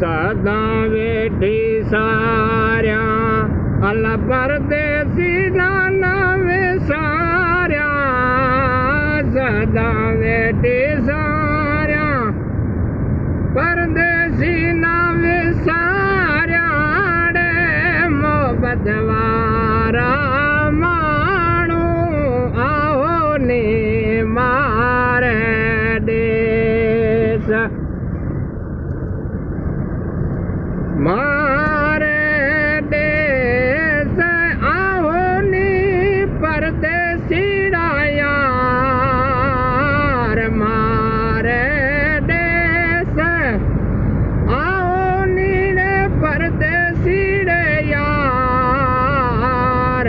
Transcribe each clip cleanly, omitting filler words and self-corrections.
सदा वेठी सारिया अल्लाह परदेसी नाना वे सारिया सदा वेठी सारिया परदेसी ना वे सारिया डे मोहब्बत वारा मानू आओ ने मारे देश मारे देश आओ नी परदेसी यार मारे देश आओ नी परदेसी यार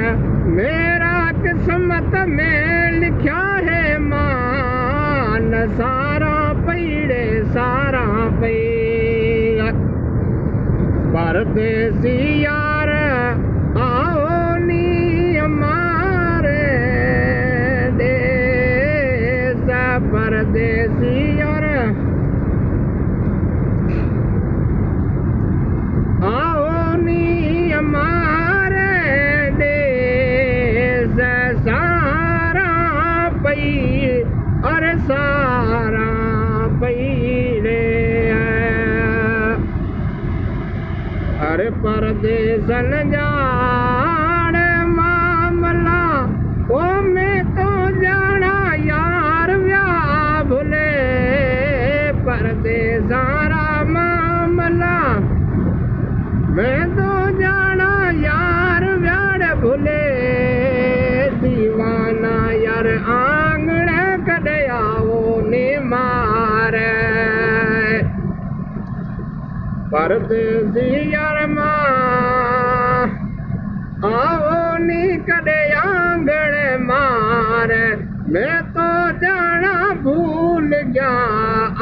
मेरा किस्मत में लिखा है मान सारा पीड़े सारा पी परदेसी यार आओ नी हमारे देश परदेसी यार आओ नी हमारे देश सारा पई और सारा पीड़े अरे परदेसन जान मामला ओ मैं तो जाना यार व्या भूले परदेसारा मामला मैं तो जाना यार व्याड़ भूले दीवाना यार आंगण कड़ियाओ ने मारे परदेसी यार मां आओ नी कदे आंगण मार मैं तो जाना भूल गया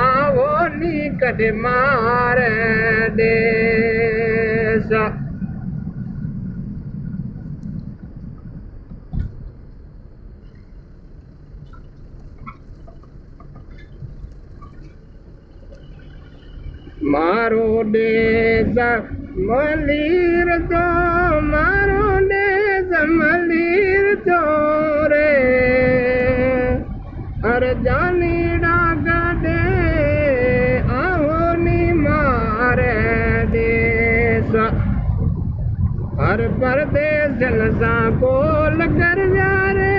आओ नी कदे मार देश मारो देश मलीर तो मारो देश मलीर तो रे हर जानी डागा दे आओ नी मारे देश हर परदेश लसा को लगर जा रे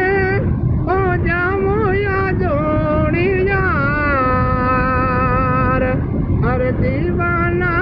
ओ जामो या जोड़ी यार हर दीवाना